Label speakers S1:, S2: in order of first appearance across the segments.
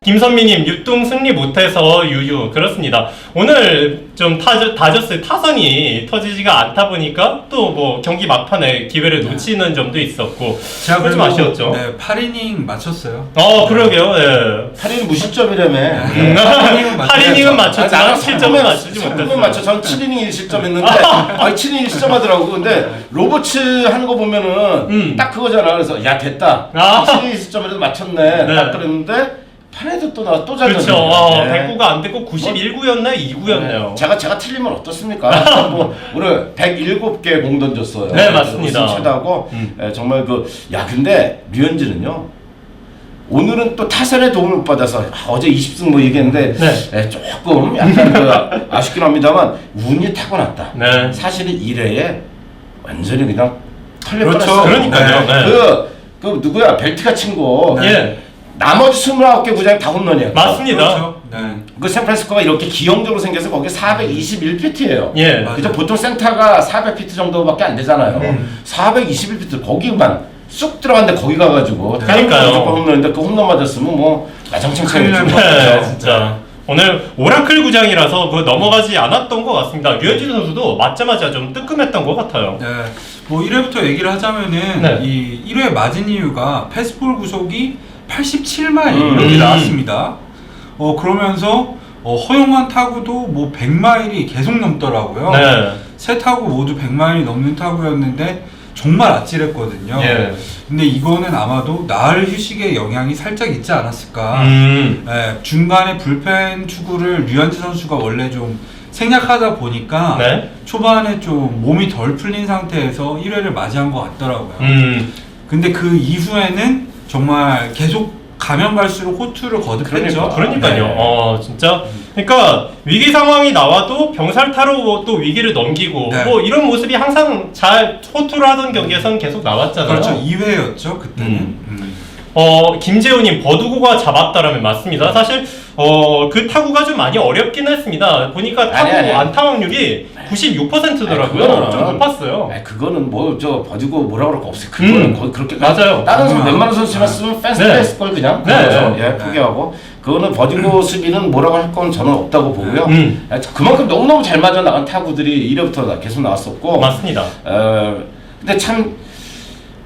S1: 김선미님, 유통 승리 못해서 유유. 그렇습니다. 오늘 좀 다저스 타선이 터지지가 않다 보니까 또 뭐 경기 막판에 기회를 놓치는 점도 있었고.
S2: 제가
S1: 좀 아쉬웠죠.
S2: 네, 8이닝 맞췄어요.
S1: 그러게요. 예.
S3: 8이닝 무실점이라며.
S1: 8이닝은 맞췄지만
S3: 나는
S1: 7점은 맞추지 못했어요.
S3: 3분 맞춰. 전 7이닝 1실점 했는데, 7이닝 1실점 하더라고. 근데, 로버츠 하는 거 보면은, 딱 그거잖아. 그래서, 야, 됐다. 7이닝 1실점에도 맞췄네.
S1: 네.
S3: 딱 그랬는데, 8회도 또 나와, 또
S1: 그렇죠.
S3: 잘렸네.
S1: 109가 안 됐고 91구였나 2구였네요.
S3: 제가 틀리면 어떻습니까? 뭐, 오늘 107개 공 던졌어요.
S1: 네, 맞습니다.
S3: 최다고. 정말 근데, 류현진은요, 오늘은 또 타선의 도움을 못 받아서 어제 20승 뭐 얘기했는데 조금 약간 아쉽긴 합니다만 운이 타고났다.
S1: 네.
S3: 사실은 1회에 완전히 그냥 털려
S2: 그렇죠.
S3: 버렸어요.
S1: 그러니까요. 네.
S3: 그 누구야 벨트가 친 거.
S1: 예.
S3: 나머지 29개 구장이 다 홈런이야.
S1: 맞습니다.
S2: 그렇죠. 네.
S3: 그 샌프란시스코가 이렇게 기형적으로 생겨서 거기 421피트예요.
S1: 예.
S3: 그죠? 보통 센터가 400피트 정도밖에 안 되잖아요. 421피트 거기만 쑥 들어갔는데 거기 가가지고
S1: 그러니까요.
S3: 홈런인데 그 홈런 맞았으면 뭐 나장창창
S1: 네, 진짜. 오늘 오라클 구장이라서 그 넘어가지 않았던 것 같습니다. 류현진 선수도 맞자마자 좀 뜨끔했던 것 같아요.
S2: 네. 뭐 1회부터 얘기를 하자면은
S1: 네.
S2: 이 1회 맞은 이유가 패스볼 구속이 87마일 이렇게 나왔습니다. 그러면서 허용한 타구도 뭐 100마일이 계속 넘더라고요.
S1: 네.
S2: 세 타구 모두 100마일이 넘는 타구였는데 정말 아찔했거든요.
S1: 예.
S2: 근데 이거는 아마도 나흘 휴식의 영향이 살짝 있지 않았을까. 예, 중간에 불펜 투구를 류현진 선수가 원래 좀 생략하다 보니까
S1: 네.
S2: 초반에 좀 몸이 덜 풀린 상태에서 1회를 맞이한 것 같더라고요. 근데 그 이후에는 정말 계속 가면 갈수록 호투를 거듭했죠.
S1: 그러니까요.
S2: 네.
S1: 진짜. 그러니까 위기 상황이 나와도 병살타로 또 위기를 넘기고
S2: 네.
S1: 뭐 이런 모습이 항상 잘 호투를 하던 경기에선 계속 나왔잖아요.
S2: 그렇죠. 2회였죠 그때는.
S1: 김재훈님 버두고가 잡았다라면 맞습니다. 사실 그 타구가 좀 많이 어렵긴 했습니다. 보니까 타구
S3: 아니.
S1: 안타 확률이 96%더라고요.
S3: 그거는
S1: 좀 높았어요.
S3: 그거는 뭐 버디고 뭐라 그럴 거 없어요. 그거는 거의 그렇게
S1: 맞아요.
S3: 다른 선수 웬만한 선수만 쓰면 펜스 했을 걸 그냥.
S1: 네.
S3: 그렇죠. 예, 포기하고 그거는 버디고 수비는 뭐라고 할 건 저는 없다고 보고요. 그만큼 너무너무 잘 맞아 나간 타구들이 1회부터 계속 나왔었고.
S1: 맞습니다.
S3: 근데 참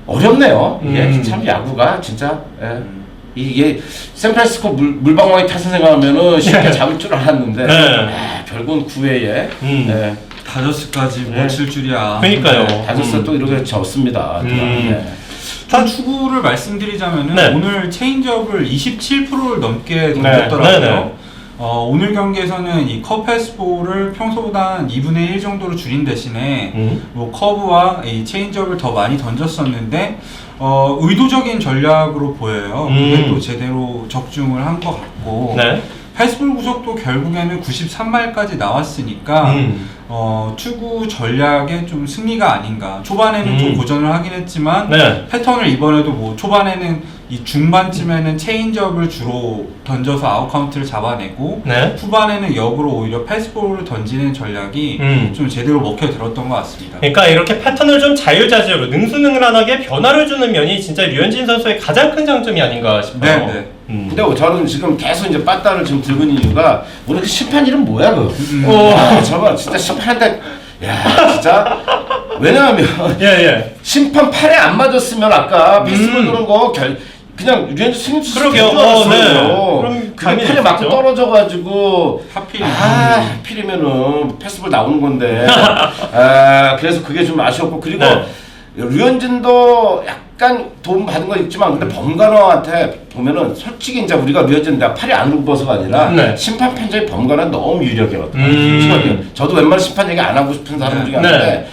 S3: 어렵네요. 이게 참 야구가 진짜. 이게 샌프란시스코 물방망이 타선 생각하면은 쉽게 잡을 줄 알았는데 결국은 9회에
S2: 다저스까지 못 칠 줄이야.
S1: 그러니까요.
S3: 다저스 또 이렇게 졌습니다.
S2: 단 투구를 말씀드리자면은
S1: 네.
S2: 오늘 체인지업을 27%를 넘게
S1: 네.
S2: 던졌더라고요.
S1: 네.
S2: 오늘 경기에서는 이 커브 패스볼을 평소보다 한 2분의 1 정도로 줄인 대신에 뭐 커브와 이 체인지업을 더 많이 던졌었는데 의도적인 전략으로 보여요. 그게 또 제대로 적중을 한 것 같고
S1: 네.
S2: 패스볼 구속도 결국에는 93마일까지 나왔으니까 투구 전략의 좀 승리가 아닌가. 초반에는 좀 고전을 하긴 했지만 패턴을 이번에도 뭐 초반에는 이 중반쯤에는 체인지업을 주로 던져서 아웃 카운트를 잡아내고 후반에는 역으로 오히려 패스볼을 던지는 전략이 좀 제대로 먹혀 들었던 것 같습니다.
S1: 그러니까 이렇게 패턴을 좀 자유자재로 능수능란하게 변화를 주는 면이 진짜 류현진 선수의 가장 큰 장점이 아닌가 싶어요.
S2: 네.
S3: 근데 저는 지금 계속 이제 빠따를 지금 들은 이유가 오늘 그 심판 이름 뭐야 그? 저거 진짜 심판한테 야 진짜 왜냐하면 심판 팔에 안 맞았으면 아까 패스볼 도는 거 그냥 류현진 승인 수술
S1: 그러게요.
S3: 그럼 팔에 맞고 떨어져가지고 하필이면은 패스볼 나오는 건데 그래서 그게 좀 아쉬웠고 그리고 류현진도 약간 도움 받은 건 있지만 근데 범가너한테 보면은 솔직히 이제 우리가 류현진 내가 팔이 안 굽어서가 아니라 심판 판정이 범가너 너무 유리하거든요. 저도 웬만한 심판 얘기 안 하고 싶은 사람 중에 하나인데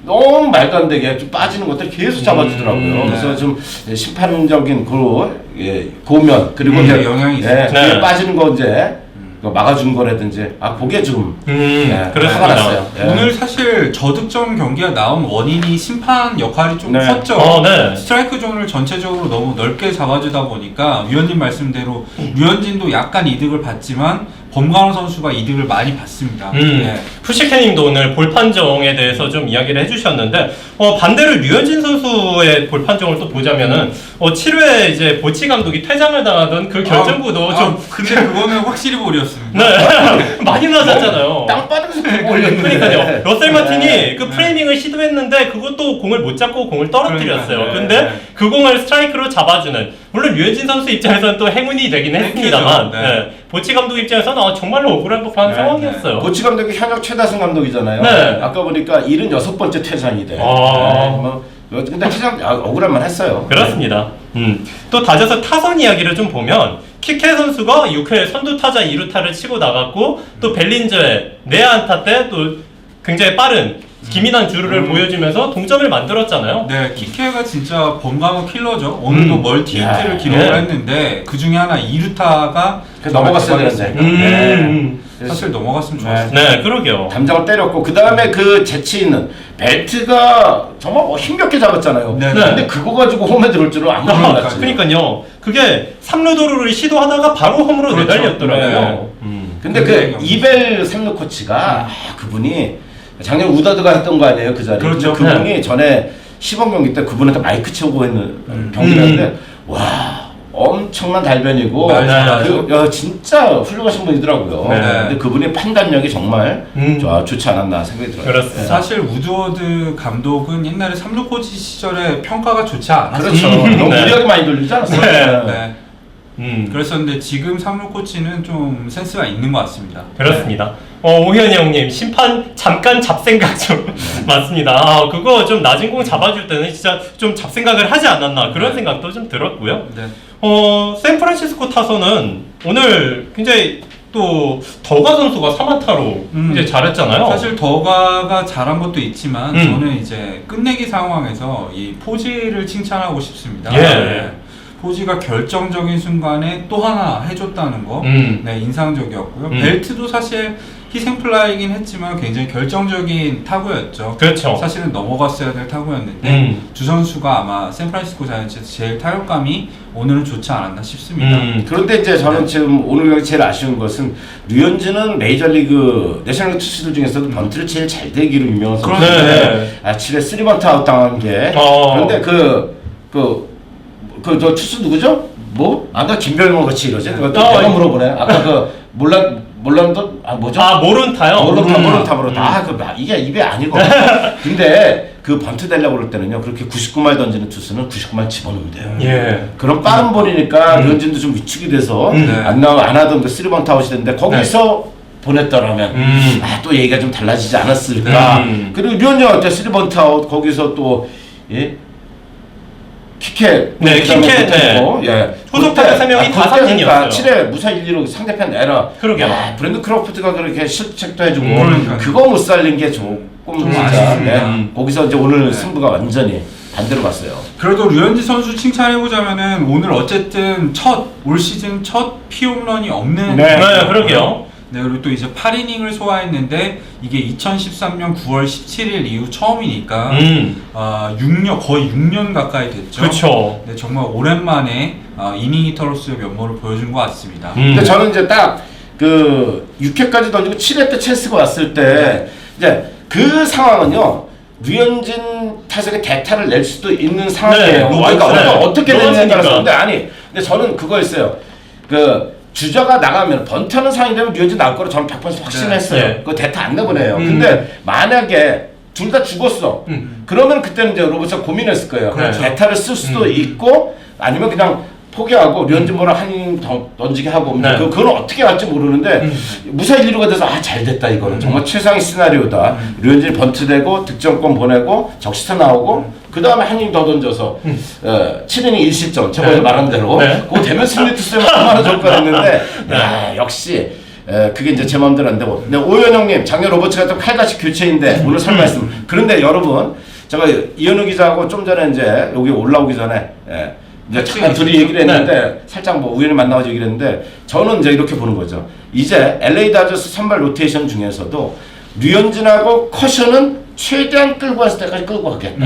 S3: 너무 말도 안 되게 좀 빠지는 것들 계속 잡아주더라고요. 그래서 좀 심판적인 고면 그리고 이제
S2: 영향이 있어요.
S3: 빠지는 거 이제 막아준 거라든지 그게 좀 화가 났어요.
S2: 오늘 사실 저득점 경기가 나온 원인이 심판 역할이 좀 컸죠. 스트라이크 존을 전체적으로 너무 넓게 잡아주다 보니까 위원님 말씀대로 류현진도 약간 이득을 받지만 범관호 선수가 이득을 많이 봤습니다. 네.
S1: 푸시캐님도 오늘 볼 판정에 대해서 좀 이야기를 해주셨는데 반대로 류현진 선수의 볼 판정을 또 보자면은 7회 이제 보치 감독이 퇴장을 당하던 그 결정구도 좀
S2: 근데 그거는 확실히 볼이었습니다.
S1: 네. 많이 맞았잖아요.
S3: 땅바닥에서 그거 올렸는데.
S1: 그러니까요. 러셀 마틴이
S2: 네.
S1: 그 프레이밍을 시도했는데 그것도 공을 못 잡고 공을 떨어뜨렸어요.
S2: 그러니까요.
S1: 근데
S2: 네.
S1: 그 공을 스트라이크로 잡아주는, 물론 류현진 선수 입장에서는 또 행운이 되긴 했습니다만
S2: 네.
S1: 네. 보치 감독 입장에서는 정말로 억울한 법한
S2: 네.
S1: 상황이었어요.
S3: 보치 감독이 현역 최다승 감독이잖아요.
S1: 네.
S3: 아까 보니까 76번째 퇴장이 돼. 근데 퇴장 억울할만 했어요.
S1: 그렇습니다. 또 다져서 타선 이야기를 좀 보면 키케 선수가 6회 선두 타자 2루타를 치고 나갔고 또 벨린저의 내야 안타 때 또 굉장히 빠른 기민한 주루를 보여주면서 동점을 만들었잖아요.
S2: 네, 키케가 진짜 범강호 킬러죠. 오늘도 멀티 히트를 기록을 했는데 그 중에 하나 2루타가
S3: 넘어갔어야 되는데.
S2: 사실 넘어갔으면 좋았어요.
S1: 네, 그러게요.
S3: 담장을 때렸고 그 다음에 그 재치 있는 벨트가 정말 힘겹게 잡았잖아요.
S2: 네.
S3: 근데 그거 가지고 홈에 들어올 줄은 아무도 몰랐지.
S1: 그러니까요. 그게 3루 도루를 시도하다가 바로 홈으로
S2: 그렇죠.
S1: 내달렸더라고요.
S3: 근데 그 이벨 3루 코치가 그분이 작년 우다드가 했던 거 아니에요, 그 자리에.
S2: 그렇죠.
S3: 근데 그분이 전에 시범 경기 때 그분한테 마이크 채우고 했는 경기였는데 와 엄청난 달변이고 진짜 훌륭하신 분이더라고요.
S1: 네.
S3: 근데 그분의 판단력이 정말 좋지 않았나 생각이 들어요.
S1: 그렇습니다.
S2: 사실 우드워드 감독은 옛날에 3루 코치 시절에 평가가 좋지 않았어요.
S3: 그렇죠. 너무 무리하게 많이 돌리지 않았어요?
S2: 네. 그랬었는데 지금 3루 코치는 좀 센스가 있는 것 같습니다.
S1: 그렇습니다. 오현이 형님 심판 잠깐 잡생각 좀 맞습니다. 그거 좀 낮은 공 잡아줄 때는 진짜 좀 잡생각을 하지 않았나 그런 생각도 좀 들었고요.
S2: 네.
S1: 샌프란시스코 타선은 오늘 굉장히 또 더가 선수가 3안타로 이제 잘했잖아요.
S2: 사실 더가가 잘한 것도 있지만 저는 이제 끝내기 상황에서 이 포지를 칭찬하고 싶습니다.
S1: 예.
S2: 네. 포지가 결정적인 순간에 또 하나 해줬다는 거 네, 인상적이었고요. 벨트도 사실 희생플라이긴 했지만 굉장히 결정적인 타구였죠.
S1: 그렇죠.
S2: 사실은 넘어갔어야 될 타구였는데 두 선수가 아마 샌프란시스코 자이언츠에서 제일 타격감이 오늘은 좋지 않았나 싶습니다.
S3: 그런데 이제 저는 지금 오늘 경기 제일 아쉬운 것은 류현진은 메이저리그 내셔널리그 투수들 중에서도 번트를 제일 잘 대기로 유명한 선수인데 7회 3번트 아웃 당한 게 그런데 저 투수 누구죠? 나 김별모 같이 이러지? 내가 물어보네. 아까 몰랐던 뭐죠?
S1: 모른타요.
S3: 모른타. 이게 입에 아니거든. 근데 그 번트 되려고 그럴 때는요. 그렇게 99말 던지는 투수는 99말 집어넣으면 돼요.
S1: 예.
S3: 그런 빠른 볼이니까 류현진도 좀 위축이 돼서 안 하던 그 3번트 아웃이 됐는데 거기서 보냈더라면 또 얘기가 좀 달라지지 않았을까. 그리고 류현진 어때? 3번트 아웃 거기서 또 키케
S1: 후속 타자 3명이 다 삼진이었어요.
S3: 7회 무사 1-2로 상대편 내라.
S1: 그러게요.
S3: 브랜드 크로프트가 그렇게 실책도 해주고 그거 못 살린 게 조금 진짜 거기서 이제 오늘 승부가 완전히 반대로 갔어요.
S2: 그래도 류현진 선수 칭찬해보자면은 오늘 어쨌든 올 시즌 첫 피홈런이 없는
S1: 그러게요.
S2: 네, 그리고 또 이제 8이닝을 소화했는데 이게 2013년 9월 17일 이후 처음이니까 6년, 거의 6년 가까이 됐죠.
S1: 그렇죠.
S2: 네, 정말 오랜만에 이닝 히터로서의 면모를 보여준 것 같습니다.
S3: 근데 저는 이제 딱 그 6회까지 던지고 7회 때 찬스가 왔을 때 이제 그 상황은요. 류현진 타석에 대타를 낼 수도 있는 상황이에요. 그러니까 어떻게 되느냐에 따라서. 근데 저는 그거였어요. 주자가 나가면 번트하는 상황이 되면 류현진 나올 거로 저는 100% 확신했어요. 그거 대타 안 내보내요. 근데 만약에 둘 다 죽었어. 그러면 그때는 이제 로버트가 고민했을 거예요.
S1: 그렇죠.
S3: 대타를 쓸 수도 있고 아니면 그냥 포기하고 류현진 보러 한 이닝 더 던지게 하고 그건 어떻게 할지 모르는데 무사 1-2루가 돼서 잘 됐다 이거는 정말 최상의 시나리오다. 류현진이 번트되고 득점권 보내고 적시타 나오고 그 다음에 한 이닝 더 던져서 7이닝 1실점 저번에 말한 대로 그거 되면 승리 투수에 얼마나 좋을 거 했는데 역시 그게 이제 제 마음대로 안 되고. 근데 오현 형님 작년 로버츠가 또 칼같이 교체인데 오늘 설 말씀. 그런데 여러분 제가 이현우 기자하고 좀 전에 이제 여기 올라오기 전에 이제 잠깐 둘이 얘기를 했는데 살짝 뭐 우연히 만나가지고 얘기를 했는데 저는 이제 이렇게 보는 거죠. 이제 LA 다저스 선발 로테이션 중에서도 류현진하고 커션은 최대한 끌고 왔을 때까지 끌고 가겠다.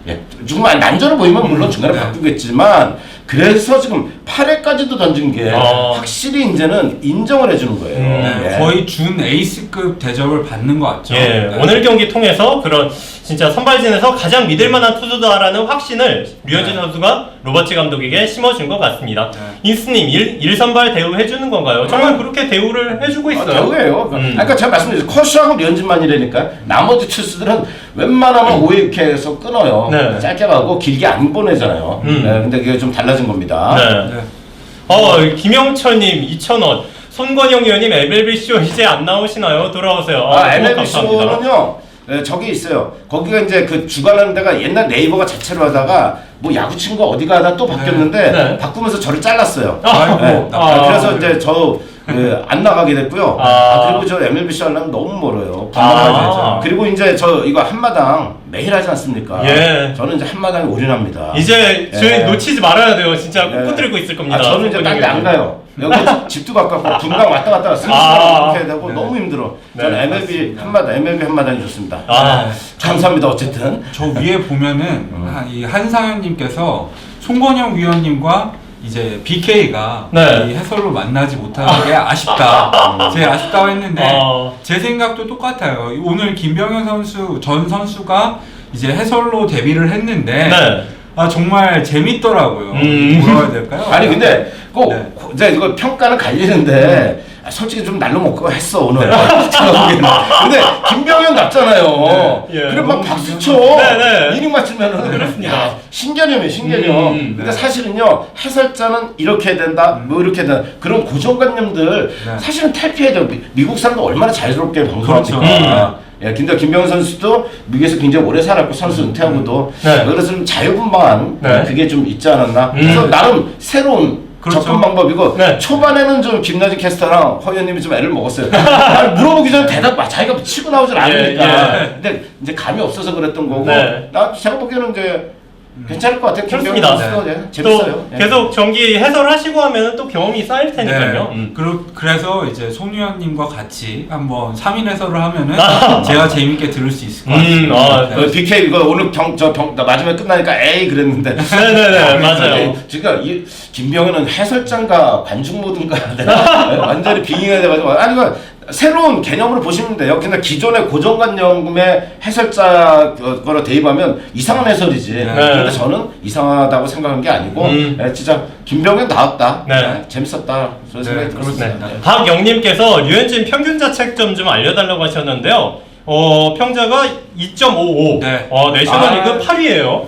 S3: 예, 정말 난전을 보이면 물론 중간에 바꾸겠지만 그래서 지금 8회까지도 던진 게 확실히 이제는 인정을 해주는 거예요.
S2: 네,
S3: 예.
S2: 거의 준 에이스급 대접을 받는 것 같죠.
S1: 예,
S2: 네.
S1: 오늘 경기 통해서 그런 진짜 선발진에서 가장 믿을만한 투수다라는 확신을 류현진 선수가 로버츠 감독에게 심어준 것 같습니다. 인스님 1선발 대우해주는 건가요? 정말 그렇게 대우를 해주고 있어요.
S3: 대우예요. 그러니까 제가 말씀드렸죠. 커쇼하고 류현진만이라니까 나머지 투수들은 웬만하면 5회 6회에서 끊어요.
S1: 네.
S3: 짧게 가고 길게 안 보내잖아요. 네, 근데 그게 좀 달라진 겁니다.
S1: 네. 김영철님 2,000원. 손건영 의원님 MLB쇼 이제 안 나오시나요? 돌아오세요.
S3: MLB쇼는요. 네, 저기 있어요. 거기가 이제 그 주관하는 데가 옛날 네이버가 자체로 하다가 뭐 야구 친구 어디 가다 또 바뀌었는데
S1: 네.
S3: 바꾸면서 저를 잘랐어요.
S2: 아이고.
S3: 그래서 이제 저 안 나가게 됐고요. 그리고 저 MLB쇼 하려면 너무 멀어요. 그리고 이제 저 이거 한마당 매일 하지 않습니까?
S1: 예.
S3: 저는 이제 한마당에 올인합니다.
S1: 이제 저희 놓치지 말아야 돼요. 진짜 꾹 붙들고 있을 겁니다.
S3: 저는 이제 딴 데 안 가요. 여기 집도 가깝고 분당 왔다 갔다 이렇게 되고 너무 힘들어. 저는 MLB 한마당이 좋습니다. 감사합니다. 어쨌든
S2: 저 위에 보면은 이 한상현님께서 송건영 위원님과 이제 BK가 이 해설로 만나지 못하는 게 아쉽다. 제가 아쉽다고 했는데 제 생각도 똑같아요. 오늘 김병현 선수 전 선수가 이제 해설로 데뷔를 했는데 정말 재밌더라고요. 뭐라 해야 될까요?
S3: 아니 근데 꼭 이제 이거 평가는 갈리는데 솔직히 좀 날로 먹고 했어 오늘. 근데 김병현 같잖아요. 그럼 막 박수 쳐. 이닝 맞추면은
S1: 그렇습니다.
S3: 신개념이에요, 신개념. 근데 사실은요 해설자는 이렇게 해야 된다, 뭐 이렇게 해야 된다 그런 고정관념들 사실은 탈피해야 돼요. 미국 사람도 얼마나 자유롭게 방송합니까? 예, 근데 김병현 선수도 미국에서 굉장히 오래 살았고 선수 은퇴하고도 그래서 좀 자유분방한 그게 좀 있지 않았나. 그래서 나름 새로운 접근 방법이고 초반에는 좀 김나진 캐스터랑 허 의원님이 좀 애를 먹었어요. 아니, 물어보기 전에 대답 자기가 치고 나오질 않으니까. 근데 이제 감이 없어서 그랬던 거고 제가 보기에는 이제 괜찮을 것 같아요.
S1: 그렇습니다.
S3: 재밌어요.
S1: 또 계속 경기 해설하시고 하면 또 경험이 쌓일 테니까요.
S2: 그래서 이제 손 의원님과 같이 한번 3인 해설을 하면은 제가 재밌게 들을 수 있을 것 같습니다.
S3: BK 이거 오늘 마지막에 끝나니까 에이 그랬는데.
S1: 맞아요.
S3: 지금 이 김병현은 해설장과 관중 모든가 완전히 빙의가 돼가지고 아니 이거 새로운 개념으로 보시면 돼요. 근데 기존의 고정관념의 해설자 거로 대입하면 이상한 해설이지. 근데 저는 이상하다고 생각한 게 아니고 진짜 김병현 나왔다. 재밌었다. 그런 생각이 들었습니다.
S1: 박영님께서 류현진 평균 자책점 좀 알려달라고 하셨는데요. 평자가 2.55. 내셔널리그 8위예요.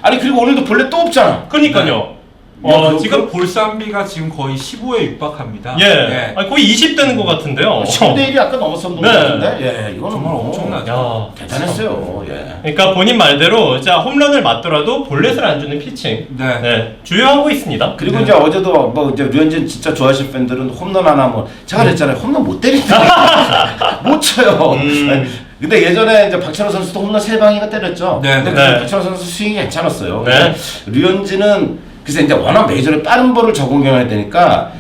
S3: 아니 그리고 오늘도 본래 또 없잖아.
S1: 그러니까요.
S2: 지금 볼산비가 지금 거의 15에 육박합니다.
S1: 아니, 거의 20되는 것 같은데요.
S3: 10대 1이 아까 넘었었는 것 같은데. 이거는
S2: 정말 엄청나죠.
S3: 대단했어요.
S1: 그러니까 본인 말대로 자 홈런을 맞더라도 볼넷을 안 주는 피칭. 주요하고 있습니다.
S3: 그리고 이제 어제도 뭐 이제 류현진 진짜 좋아하시는 팬들은 홈런 하나 뭐 제가 그랬잖아요. 홈런 못 때린다. 못 쳐요. 근데 예전에 이제 박찬호 선수도 홈런 3방인가 때렸죠. 근데 박찬호 선수 스윙이 괜찮았어요. 류현진은 그래서 이제 워낙 메이저에 빠른 볼을 적응해야 되니까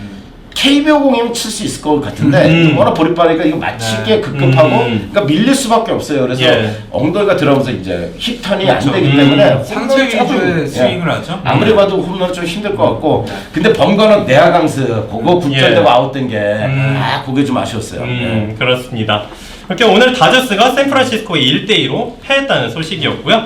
S3: KBO 공이면 칠 수 있을 것 같은데 워낙 볼이 빠르니까 이거 맞히기에 급급하고 그러니까 밀릴 수밖에 없어요. 그래서 엉덩이가 들어가면서 이제 힙턴이 안 되기 때문에
S2: 상체 위주의 스윙을 하죠.
S3: 아무리 봐도 홈런은 좀 힘들 것 같고 근데 범관은 내야 강스 그거 굴절되고 아웃된 게 그게 좀 아쉬웠어요.
S1: 그렇습니다. 이렇게 오늘 다저스가 샌프란시스코에 1대2로 패했다는 소식이었고요.